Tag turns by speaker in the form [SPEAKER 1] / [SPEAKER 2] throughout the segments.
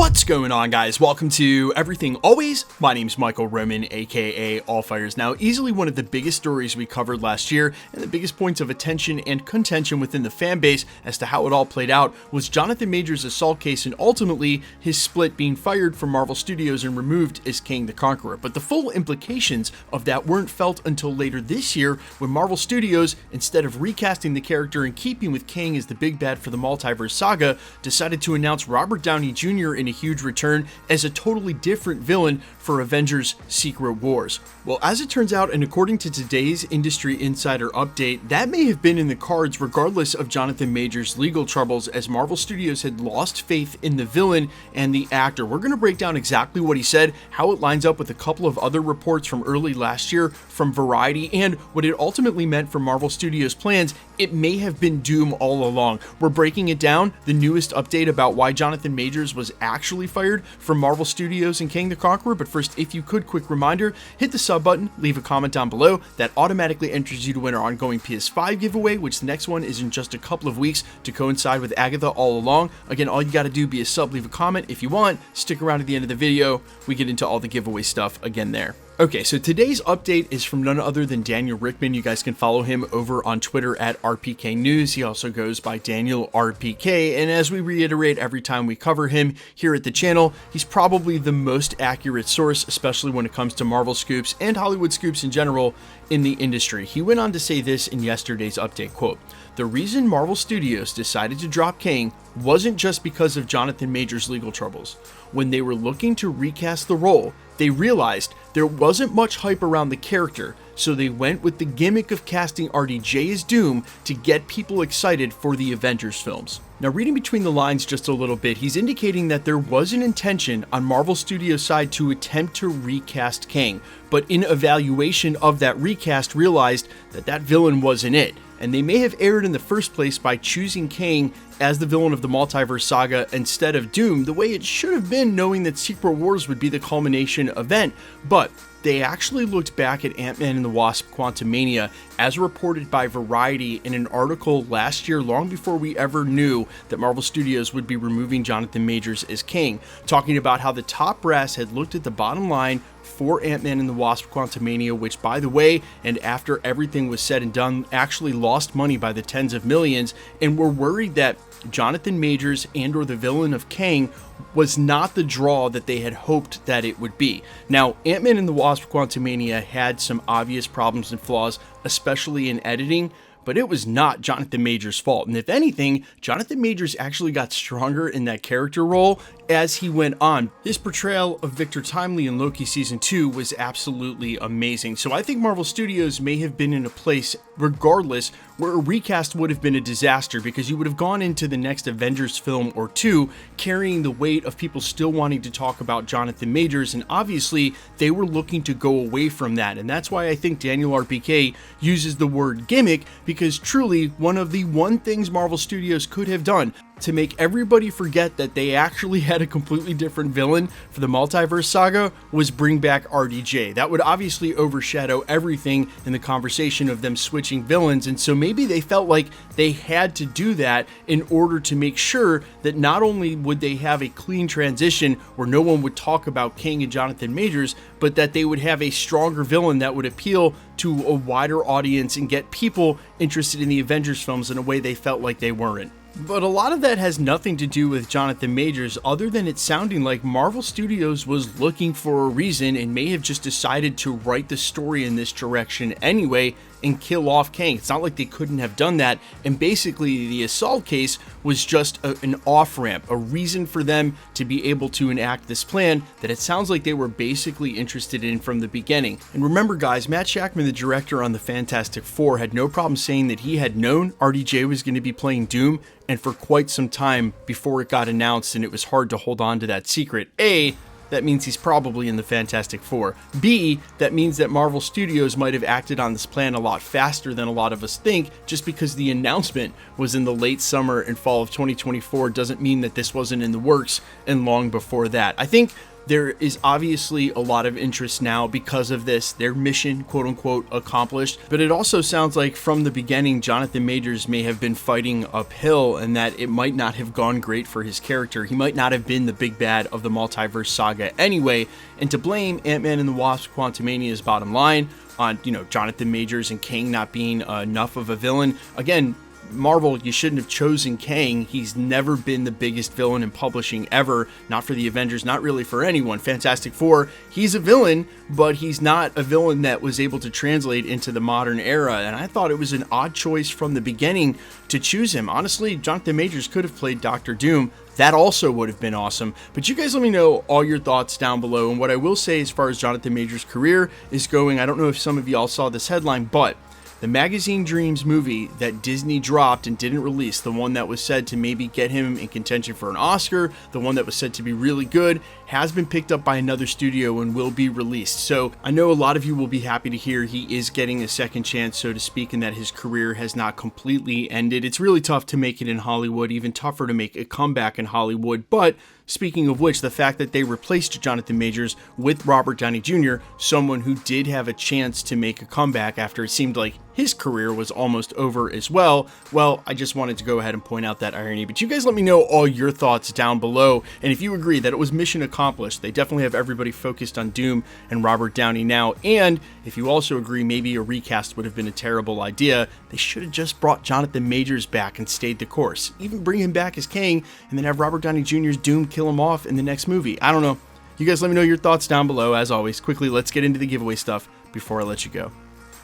[SPEAKER 1] What's going on, guys? Welcome to Everything Always. My name's Michael Roman, aka Allfires. Now, easily one of the biggest stories we covered last year and the biggest points of attention and contention within the fan base as to how it all played out was Jonathan Majors' assault case and ultimately his split being fired from Marvel Studios and removed as Kang the Conqueror. But the full implications of that weren't felt until later this year when Marvel Studios, instead of recasting the character and keeping with Kang as the big bad for the Multiverse Saga, decided to announce Robert Downey Jr. in a huge return as a totally different villain for Avengers Secret Wars. Well, as it turns out, and according to today's Industry Insider update, that may have been in the cards regardless of Jonathan Majors' legal troubles, as Marvel Studios had lost faith in the villain and the actor. We're going to break down exactly what he said, how it lines up with a couple of other reports from early last year from Variety, and what it ultimately meant for Marvel Studios' plans. It may have been doom all along. We're breaking it down, the newest update about why Jonathan Majors was actually fired from Marvel Studios and Kang the Conqueror. But first, if you could, quick reminder, hit the sub button, leave a comment down below. That automatically enters you to win our ongoing PS5 giveaway, which the next one is in just a couple of weeks to coincide with Agatha all along. Again, all you got to do, be a sub, leave a comment. If you want, stick around at the end of the video. We get into all the giveaway stuff again there. Okay, so today's update is from none other than Daniel Rickman. You guys can follow him over on Twitter at RPK News. He also goes by Daniel RPK, and as we reiterate every time we cover him here at the channel, he's probably the most accurate source, especially when it comes to Marvel scoops and Hollywood scoops in general in the industry. He went on to say this in yesterday's update, quote, "The reason Marvel Studios decided to drop Kang wasn't just because of Jonathan Majors' legal troubles. When they were looking to recast the role, they realized there wasn't much hype around the character, so they went with the gimmick of casting RDJ as Doom to get people excited for the Avengers films." Now, reading between the lines just a little bit, he's indicating that there was an intention on Marvel Studios' side to attempt to recast Kang, but in evaluation of that recast realized that that villain wasn't it. And they may have erred in the first place by choosing Kang as the villain of the Multiverse Saga instead of Doom, the way it should have been, knowing that Secret Wars would be the culmination event. But they actually looked back at Ant-Man and the Wasp: Quantumania, as reported by Variety in an article last year, long before we ever knew that Marvel Studios would be removing Jonathan Majors as Kang, talking about how the top brass had looked at the bottom line for Ant-Man and the Wasp: Quantumania, which, by the way, and after everything was said and done, actually lost money by the tens of millions, and were worried that Jonathan Majors and or the villain of Kang was not the draw that they had hoped that it would be. Now, Ant-Man and the Wasp: Quantumania had some obvious problems and flaws, especially in editing, but it was not Jonathan Majors' fault. And if anything, Jonathan Majors actually got stronger in that character role as he went on. His portrayal of Victor Timely in Loki Season 2 was absolutely amazing. So I think Marvel Studios may have been in a place, regardless, where a recast would have been a disaster, because you would have gone into the next Avengers film or two carrying the weight of people still wanting to talk about Jonathan Majors, and obviously they were looking to go away from that. And that's why I think Daniel RPK uses the word gimmick, because truly one of the things Marvel Studios could have done to make everybody forget that they actually had a completely different villain for the Multiverse Saga was bring back RDJ. That would obviously overshadow everything in the conversation of them switching villains, and so maybe they felt like they had to do that in order to make sure that not only would they have a clean transition where no one would talk about Kang and Jonathan Majors, but that they would have a stronger villain that would appeal to a wider audience and get people interested in the Avengers films in a way they felt like they weren't. But a lot of that has nothing to do with Jonathan Majors, other than it sounding like Marvel Studios was looking for a reason and may have just decided to write the story in this direction anyway and kill off Kang. It's not like they couldn't have done that, and basically the assault case was just an off-ramp, a reason for them to be able to enact this plan that it sounds like they were basically interested in from the beginning. And remember, guys, Matt Shakman, the director on the Fantastic Four, had no problem saying that he had known RDJ was going to be playing Doom, and for quite some time before it got announced, and it was hard to hold on to that secret. A, that means he's probably in the Fantastic Four. B, that means that Marvel Studios might have acted on this plan a lot faster than a lot of us think. Just because the announcement was in the late summer and fall of 2024 doesn't mean that this wasn't in the works and long before that. I think there is obviously a lot of interest now because of this, their mission, quote unquote, accomplished. But it also sounds like from the beginning, Jonathan Majors may have been fighting uphill and that it might not have gone great for his character. He might not have been the big bad of the Multiverse saga anyway. And to blame Ant-Man and the Wasp Quantumania's bottom line on, Jonathan Majors and Kang not being enough of a villain, again, Marvel, you shouldn't have chosen Kang. He's never been the biggest villain in publishing ever. Not for the Avengers, not really for anyone. Fantastic Four, he's a villain, but he's not a villain that was able to translate into the modern era. And I thought it was an odd choice from the beginning to choose him. Honestly, Jonathan Majors could have played Doctor Doom. That also would have been awesome. But you guys let me know all your thoughts down below. And what I will say as far as Jonathan Majors' career is going, I don't know if some of y'all saw this headline, but the Magazine Dreams movie that Disney dropped and didn't release, the one that was said to maybe get him in contention for an Oscar, the one that was said to be really good, has been picked up by another studio and will be released. So I know a lot of you will be happy to hear he is getting a second chance, so to speak, and that his career has not completely ended. It's really tough to make it in Hollywood, even tougher to make a comeback in Hollywood. But speaking of which, the fact that they replaced Jonathan Majors with Robert Downey Jr., someone who did have a chance to make a comeback after it seemed like his career was almost over as well. Well, I just wanted to go ahead and point out that irony. But you guys let me know all your thoughts down below. And if you agree that it was mission accomplished, they definitely have everybody focused on Doom and Robert Downey now. And if you also agree maybe a recast would have been a terrible idea, they should have just brought Jonathan Majors back and stayed the course. Even bring him back as Kang and then have Robert Downey Jr.'s Doom kill him off in the next movie. I don't know. You guys let me know your thoughts down below. As always, quickly, let's get into the giveaway stuff before I let you go.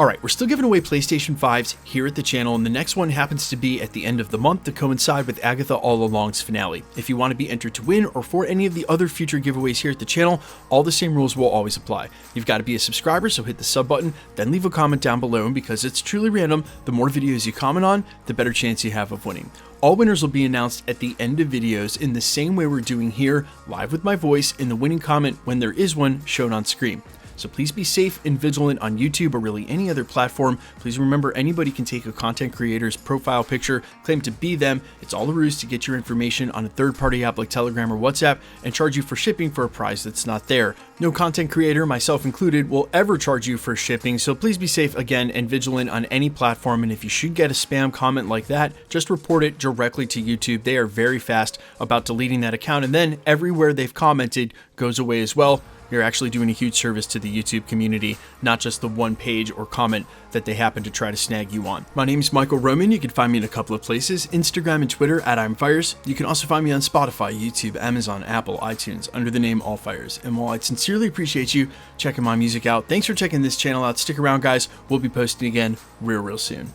[SPEAKER 1] Alright, we're still giving away PlayStation 5s here at the channel, and the next one happens to be at the end of the month to coincide with Agatha All Along's finale. If you want to be entered to win or for any of the other future giveaways here at the channel, all the same rules will always apply. You've got to be a subscriber, so hit the sub button, then leave a comment down below, and because it's truly random, the more videos you comment on, the better chance you have of winning. All winners will be announced at the end of videos in the same way we're doing here, live with my voice in the winning comment when there is one shown on screen. So please be safe and vigilant on YouTube or really any other platform. Please remember, anybody can take a content creator's profile picture, claim to be them. It's all a ruse to get your information on a third-party app like Telegram or WhatsApp and charge you for shipping for a price that's not there. No content creator, myself included, will ever charge you for shipping, so please be safe again and vigilant on any platform. And if you should get a spam comment like that, just report it directly to YouTube. They are very fast about deleting that account, and then everywhere they've commented goes away as well. You're actually doing a huge service to the YouTube community, not just the one page or comment that they happen to try to snag you on. My name is Michael Roman. You can find me in a couple of places, Instagram and Twitter at I'mFires. You can also find me on Spotify, YouTube, Amazon, Apple, iTunes under the name Allfires. And while I'd sincerely appreciate you checking my music out, thanks for checking this channel out. Stick around, guys. We'll be posting again real soon.